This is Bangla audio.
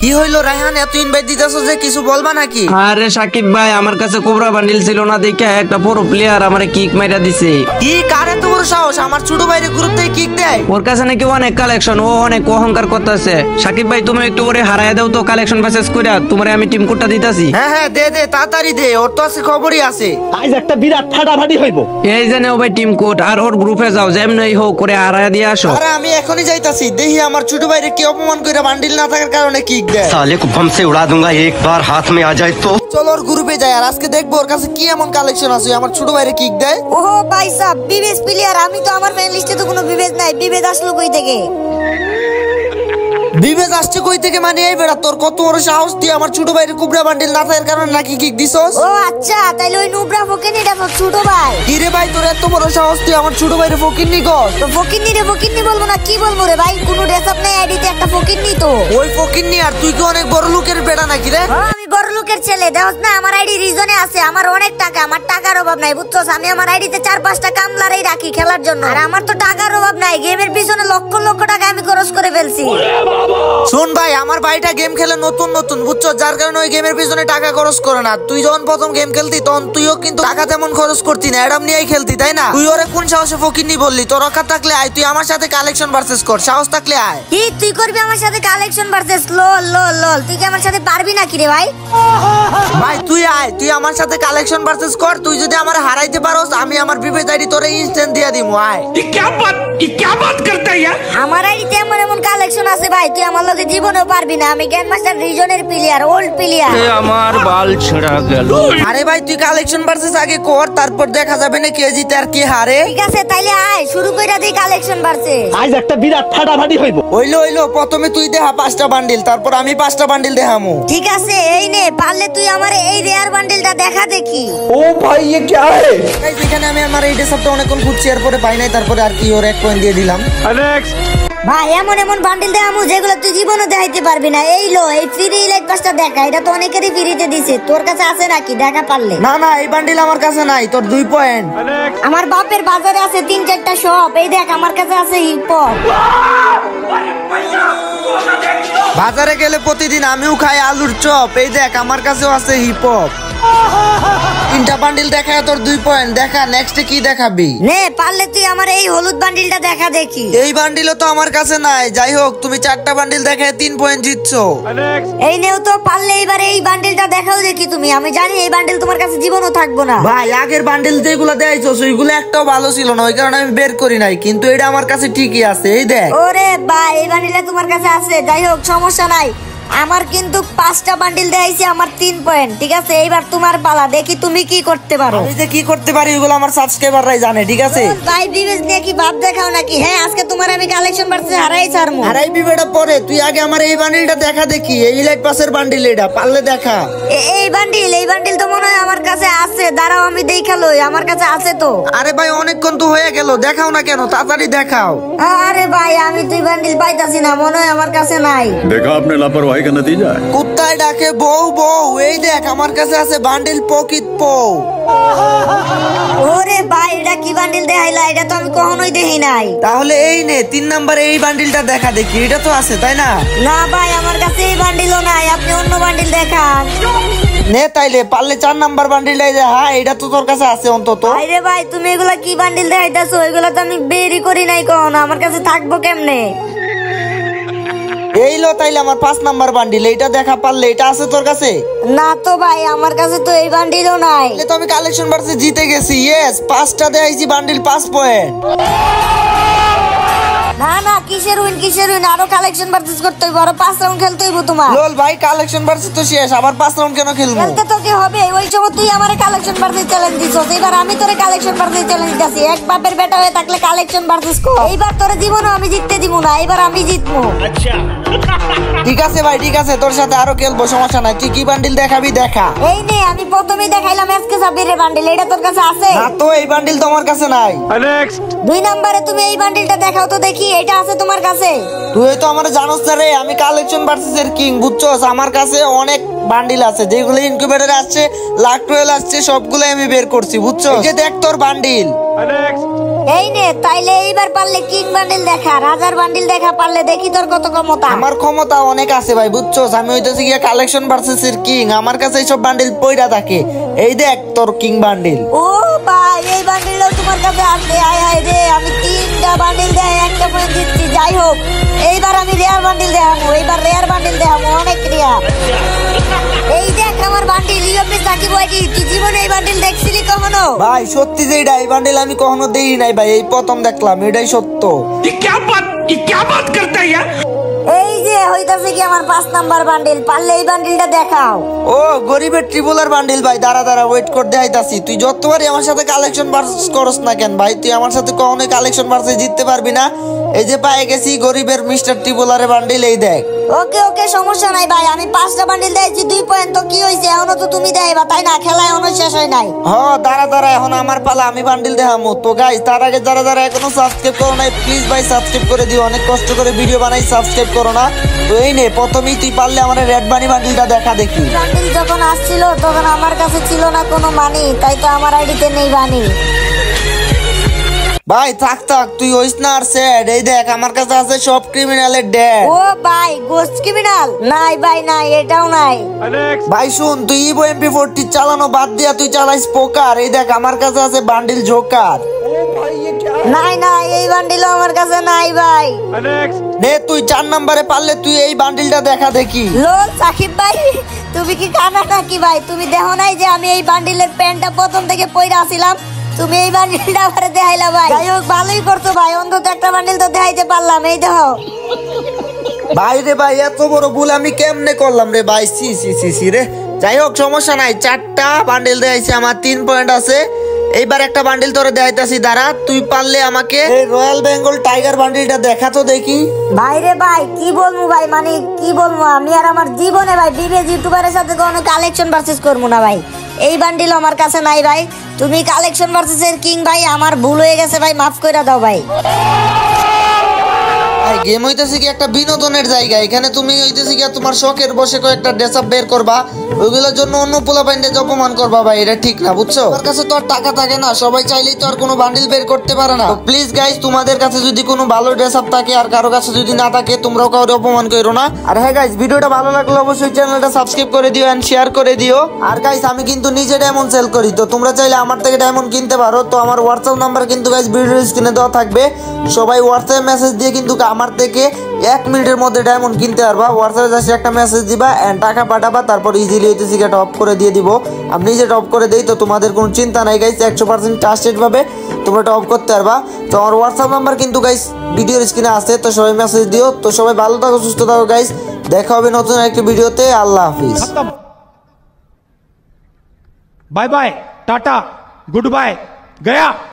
কি হইলো রায়হান, এত ইনভাইট দিতেছো যে কিছু বলবা নাকি? আরে সাকিব ভাই, আমার কাছে কোবরা বান্ডিল ছিল না দেখে একটা বড় প্লেয়ার আমারে কিক মাইরা দিছে। কি কারে তো বড় সাহস আমার ছোট ভাইরে গ্রুপ থেকে কিক দেয়? ওর কাছে নাকি অনেক কালেকশন, ও অনেক অহংকার করতেছে। সাকিব ভাই তুমি একটু ওরে হারায় দাও তো, কালেকশন মেসেজ কইরা তোমারে আমি টিম কোডটা দিতাছি। হ্যাঁ হ্যাঁ দে দে তাড়াতাড়ি দে, ওর তো আছে খবরই আছে। আজ একটা বিরাট ফাটাফাটি হইব। এই যে নাও ভাই টিম কোড, আর ওর গ্রুপে যাও, যেমনই হোক করে হারায় দিয়ে আসো। আরে আমি এখনই যাইতাছি, দেখি আমার ছোট ভাইরে কি অপমান কইরা বান্ডিল না থাকার কারণে কিক দেয়। साले को बम से उड़ा दूंगा एक बार हाथ में आ जाए तो। চলো ওর গ্রুপে যাই, আর আজকে দেখবো ওর কাছে কি এমন কালেকশন আছে আমার ছোট ভাইরে কিক দেয়। ওহো ভাই সাহেব, বিবেজ প্লেয়ার, আমি তো আমার ফ্রেন্ড লিস্টে তো কোনো বিবেজ নাই। বিবেজ আসলো কই থেকে? বিবেজ আসছে কই থেকে মানে? এই বেড়া তোর কত বড় সাহস, তুই আমার ছোট ভাইরে কুবরা বান্ডিল না থাকার কারণে নাকি কিক দিছস? ও আচ্ছা, তাইলে ওই নুবরা ফকিনিটা তো ছোট ভাই। কি রে ভাই তোর এত বড় সাহস, তুই আমার ছোট ভাইরে ফকিন্নি কর? তো ফকিন্নি রে ফকিন্নি বলবো না কি বলবো রে ভাই? কোনো ড্রেস আপ নাই আইডিতে, একটা ফকিন্নি তো। ওই ফকিন্নি, আর তুই কি অনেক বড় লোকের বেড়া নাকি রে? আমি বড় লোকের ছেলে, দেখছ না আমার আইডি রিজনে আছে, আমার অনেক টাকা, আমার টাকার অভাব নাই বুঝছস। আমি আমার আইডিতে 4-5টা কামলারই রাখি খেলার জন্য, আর আমার তো টাকার অভাব নাই। গেমের পিছনে লক্ষ লক্ষ টাকা আমি খরচ করে ফেলছি। শোন ভাই, আমার ভাইটা গেম খেলে নতুন নতুন বুঝছো, যার কারণে ওই গেমের পিছনে টাকা খরচ করে না। তুই যখন প্রথম গেম খেলতি তখন তুইও কিন্তু টাকা তেমন খরচ করতি না, এরম নিয়েই খেলতি তাই না? তুই ওরে কোন সাহসে ফকিন্নি বললি? তোর রক্ষা থাকলে আয়, তুই আমার সাথে কালেকশন ভার্সেস কর, সাহস থাকলে আয়। কি তুই করবি আমার সাথে কালেকশন ভার্সেস? লল লল লল, তুই কি আমার সাথে পারবি নাকি রে ভাই? ভাই তুই আয়, তুই আমার সাথে কালেকশন ভার্সেস কর। তুই যদি আমার হারাইতে পারোস, আমি আমার বিবেচ আইডি তোরে ইনস্ট্যান্ট দিয়ে দিমু। আয়। ये क्या बात करता है यार? আমার আইডিতে এমন এমন কালেকশন আছে ভাই, তুই আমার লগে জীবনেও পারবি না। আমি গ্র্যান্ড মাস্টার রিজনের প্লেয়ার, ওল্ড প্লেয়ার। আমার বাল ছেড়া গেল। আরে ভাই তুই কালেকশন ভার্সেস আগে কর, তারপর দেখা যাবে না কে জিতে আর কে হারে। ঠিক আছে তাইলে আয়, শুরু কইরা দেই কালেকশন ভার্সেস। আজ একটা বিরাট ফাটাফাটি হইব। হইলো প্রথমে তুই দেহা 5টা বান্ডিল, তারপর আমি 5টা বান্ডিল দেখামু। ঠিক আছে এই নে, পারলে তুই আমার এই রেয়ার বান্ডেলটা দেখা দেখি। ও ভাই ये क्या है? যেখানে আমি আমার এই ডেসআপটা অনেকক্ষণ খুঁজছি, এরপরে পাই নাই, তারপরে আর কি ওর 1 পয়েন্ট দিয়ে দিলাম। ভাই এমন এমন বান্ডেল দেখামু যেগুলো তুই জীবনও দেখাইতে পারবি না। এই লো, এই ফ্রি ইলাইট পাসটা দেখা, এটা তো অনেকেরই ফ্রিতে দিছে। তোর কাছে আছে নাকি? দেখা পারলে। না না, এই বান্ডিল আমার কাছে নাই, তোর 2 পয়েন্ট। আমার বাপের বাজারে আছে 3-4টা শপ, এই দেখ আমার কাছে আছে হিপ হপ। বাজারে গেলে প্রতিদিন আমিও খাই আলুর চপ, এই দেখ আমার কাছেও আছে হিপ হপ। 3টা বান্ডিল দেখা, তোর 2 পয়েন্ট। দেখা নেক্সটে কি দেখাবি? নে পারলে তুই আমার এই হলুদ বান্ডিলটা দেখা দেখি। এই বান্ডিলও তো আমার কাছে নাই। যাই হোক, তুমি 4টা বান্ডিল দেখে 3 পয়েন্ট জিতছো। এই নেও তো, পারলে এবারে এই বান্ডিলটা দেখাও দেখি তুমি। আমি জানি এই বান্ডিল তোমার কাছে জীবনও থাকবো না। ভাই আগের বান্ডিল যেগুলো দেখাইছো ওইগুলো একটাও ভালো ছিল না, ওই কারণে আমি বের করি নাই, কিন্তু এটা আমার কাছে ঠিকই আছে। এই দেখ। ওরে ভাই, এই বান্ডিলটা তোমার কাছে আছে, যাই হোক সমস্যা নাই। আমার কিন্তু 5টা বান্ডিল দেখাইছি, আমার 3 পয়েন্ট। ঠিক আছে, এইবার তোমার পালা, দেখি তুমি কি করতে পারো। আমি যে কি করতে পারি ওগুলো আমার সাবস্ক্রাইবাররাই জানে। ঠিক আছে ভাই, বিবেচ নিয়ে কি ভাব দেখাও নাকি? হ্যাঁ, আজকে তোমার আমি কালেকশন ভার্সেস হারাই ছাড়মু। হারাইবি বেটা পরে, তুই আগে আমার এই বান্ডিলটা দেখা দেখি। এই ইলাইট পাসের বান্ডিল, এটা পারলে দেখা। এই বান্ডিল তো মনে হয় আমার কাছে আছে, দাঁড়াও আমি দেখালো। আমার কাছে আছে তো। আরে ভাই অনেকক্ষণ তো হয়ে গেল, দেখাও না কেন? তাড়াতাড়ি দেখাও। আরে ভাই, আমি তুই বান্ডিল পাইতাছি না, মনে হয় আমার কাছে নাই। देखा आपने लापरवाही का नतीजा है। কুত্তায় ডাকে বউ বউ, এই দেখ আমার কাছে আছে বান্ডিল পকিট পৌ। ওরে ভাই, এটা কি বান্ডিল দেখাইলা? এটা তো আমি কখনোই দেখি নাই। তাহলে এই নে 3 নম্বরে এই বান্ডিলটা দেখা দেখি, এটা তো আছে তাই না? না ভাই, আমার কাছে এই বান্ডিলও নাই, আপনি অন্য বান্ডিল দেখান। নে তাইলে পারলে 4 নাম্বার বান্ডিলটাই দেখা। হ্যাঁ, এটা তো তোর কাছে আছে অন্তত। আরে ভাই, তুমি এগুলা কি বান্ডিল দেখাইতাছো? এগুলা তো আমি বেরই করি নাই কখনো, আমার কাছে থাকবো কেমনে? এই লো তাইলে আমার 5 নাম্বার বান্ডিল, এইটা দেখা। পারলে এটা আছে তোর কাছে? না তো ভাই, আমার কাছে তো এই বান্ডিলও নাই। তাহলে তো আমি কালেকশন ভার্সে জিতে গেছি। ইয়েস, 5টা দেখাইছি বান্ডিল, 5 পয়েন্ট। না না, কিসের উইন, আরো কালেকশন ভার্সেস করতে হইব, আরো 5 রাউন্ড খেলতে হইব তোমার। লোল ভাই, কালেকশন ভার্সে তো শেষ, আবার 5 রাউন্ড কেন খেলবো? খেলতে তো কি হবে? ওই সময় তুই আমারে কালেকশন ভার্সেস চ্যালেঞ্জ দিছস, এবার আমি তোরে কালেকশন ভার্সেস চ্যালেঞ্জ দিতেছি। এক বাপের বেটা হয়ে থাকলে কালেকশন ভার্সেস কর। এইবার তোরে জীবনও আমি জিততে দিব না, এবার আমি জিতবো। ঠিক আছে ভাই, ঠিক আছে, তোর সাথে আরো খেলবো, সমস্যা নাই। তুই কি বান্ডিল দেখাবি দেখা। এই নে, আমি প্রথমেই দেখাইলাম এসকে সাবিরের বান্ডিল, এটা তোর কাছে আছে? না তো, এই বান্ডিল তো আমার কাছে নাই। 2 নম্বরে তুমি এই বান্ডিলটা দেখাও তো দেখি, এটা আছে তোমার কাছে? তুই তো আমার জানোস না রে, আমি কালেকশন ভার্সেস এর কিং বুঝছস। আমার কাছে অনেক বান্ডিল আছে, যেগুলো ইনকিউবেটরে আসছে, লাক 12 আসছে, সবগুলো আমি বের করছি বুঝছস। এই যে দেখ তোর বান্ডিল। এই নে, তাইলে এইবার পারলে কিং বান্ডিল দেখা, রাজার বান্ডিল দেখা, পারলে দেখি তোর কত ক্ষমতা। আমার ক্ষমতা অনেক আছে ভাই, বুঝছো? আমি হইতেছি গিয়া কালেকশন ভার্সেস এর কিং। আমার কাছে এইসব বান্ডিল পইরা থাকে। এই দেখ তোর কিং বান্ডিল। ও ভাই, এই বান্ডিলটাও তোমার কাছে আছে? আয় আয় রে, আমি 3টা বান্ডিল দেয় 1টা পয়েন্ট দিচ্ছি। যাই হোক, এইবার আমি রেয়ার বান্ডিল দেখাবো, এইবার রেয়ার বান্ডিল দেখাবো, অনেক রেয়ার। এই দেখ আমার বান্ডিল, ইউপি সাকিব ভাইজি, তুই জীবনে এই বান্ডিল দেখছিলি কখনো? ভাই সত্যি যে এই বান্ডিল আমি কখনো দেই নাই ভাই, এই প্রথম দেখলাম, এটাই সত্য। ये क्या बात करता है यार? এই যে হইতাছে কি আমার 5 নাম্বার বান্ডিল, পারলে এই বান্ডিলটা দেখাও। ও গরিবের ট্রিপলার বান্ডিল ভাই, দাঁড়া দাঁড়া ওয়েট করে দেখাইতাছি। তুই যতবারই আমার সাথে কালেকশন ভার্সেস করস না কেন ভাই, তুই আমার সাথে কখনোই কালেকশন ভার্সেস জিততে পারবি না। এই যে পায়ে গেছি গরিবের মিস্টার ট্রিপলারের বান্ডিল, এই দেখ। ওকে ওকে, সমস্যা নাই ভাই, আমি 5টা বান্ডিল দিয়েছি 2 পয়েন্ট, তো কি হইছে? এখনো তো তুমি দেখাইবা, তাই না? খেলা এখনো শেষ হয় নাই। দাঁড়া দাঁড়া, এখন আমার পালা, আমি বান্ডিল দেখামো। তো গাইস, তার আগে যারা যারা এখনো সাবস্ক্রাইব করো নাই, প্লিজ ভাই সাবস্ক্রাইব করে দিও। অনেক কষ্ট করে ভিডিও বানাই, সাবস্ক্রাইব করো না। তো এই নে, প্রথমেই তুই পারলে আমার রেড বানি বান্ডিলটা দেখা দেখি। বান্ডিল যখন আসছিল তখন আমার কাছে ছিল না কোনো মানি, তাই তো আমার আইডিতে নেই বানি। ভাই থাক থাক, তুই হইস না আর স্যাড। এই দেখ আমার কাছে আছে সব ক্রিমিনালের ড্যাড। ও ভাই, গোস্ট ক্রিমিনাল নাই ভাই, নাই, এটাও নাই। ভাই শুন, তুই ইভো MP40 চালানো বাদ দিয়া তুই চালাইস পোকার। এই দেখ আমার কাছে আছে বান্ডিল জোকার। নাই নাই, এই বান্ডিলও আমার কাছে নাই ভাই। নে তুই 4 নম্বরে পারলে তুই এই বান্ডিলটা দেখা দেখি। লোল সাকিব ভাই, তুমি কি কানা নাকি ভাই? তুমি দেখো নাই যে আমি এই বান্ডিলের প্যান্টটা প্রথম থেকে পইরা ছিলাম? তুমি এই বান্ডিলটা আমারে দেখাইলা ভাই। যাই হোক, ভালোই করছো ভাই, অন্তত একটা বান্ডিল তো দেখাইতে পারলাম। এই দেখো ভাই রে ভাই, এত বড় ভুল আমি কেমনে করলাম রে ভাই, সি সি সি সি রে। যাই হোক সমস্যা নাই, 4টা বান্ডিল দেখাইছি, আমার 3 পয়েন্ট আছে। এইবার একটা বান্ডিল তোরে দেখাইতাছি, দাঁড়া। তুই পারলে আমাকে এই রয়্যাল বেঙ্গল টাইগার বান্ডিলটা দেখা তো দেখি। ভাই রে ভাই, কি বলবো ভাই, মানে কি বলবো, আমি আর আমার জীবনে ভাই বিবেজ ইউটিউবারের সাথে কোনো কালেকশন ভার্সেস করবো না ভাই। এই বান্ডিল আমার কাছে নাই ভাই। তুমি কালেকশন ভার্সেস এর কিং ভাই, আমার ভুল হয়ে গেছে ভাই, মাফ করে দাও ভাই। গেম হইতেছে কি একটা বিনোদনের জায়গা, এখানে তুমি হইতেছে কি তোমার শখের বসে কয়েকটা ড্রেস আপ বের করবা, ওইগুলোর জন্য অন্য পোলাপাইনকে অপমান করবা ভাই, এটা ঠিক না, বুঝছো? আমার কাছে তো আর টাকা থাকে না, সবাই চাইলেই তো আর কোনো বান্ডিল বের করতে পারে না। প্লিজ গাইস, তোমাদের কাছে যদি কোনো ভালো ড্রেস আপ থাকে আর কারো কাছে যদি না থাকে, তোমরাও কাউকে অপমান করো না। আর হ্যাঁ গাইস, ভিডিওটা ভালো লাগলে অবশ্যই চ্যানেলটা সাবস্ক্রাইব করে দিও এন্ড শেয়ার করে দিও। আর গাইস, আমি কিন্তু নিজে ডায়মন্ড সেল করি, তো তোমরা চাইলে আমার থেকে ডায়মন্ড কিনতে পারো। তো আমার হোয়াটসঅ্যাপ নাম্বার কিন্তু গাইস ভিডিওর স্ক্রিনে দেওয়া থাকবে। সবাই হোয়াটসঅ্যাপ মেসেজ দিয়ে কিন্তু আমার থেকে 1 মিনিটের মধ্যে ডায়মন্ড কিনতে পারবা। হোয়াটসঅ্যাপে জাস্ট একটা মেসেজ দিবা এন্ড টাকা পাঠাবা, তারপর ইজিলি হইতেছে এটা অফ করে দিয়ে দিব। আমি নিজে অফ করে দেই, তো তোমাদের কোনো চিন্তা নাই গাইস, 100% ট্রাস্টেড ভাবে তোমরা এটা অফ করতে পারবা। তো আমার হোয়াটসঅ্যাপ নাম্বার কিন্তু গাইস ভিডিওর স্ক্রিনে আছে, তো সবাই মেসেজ দিও। তো সবাই ভালো থাকো, সুস্থ থাকো গাইস, দেখা হবে নতুন একটা ভিডিওতে। আল্লাহ হাফিজ। Bye bye, tata, goodbye, गया।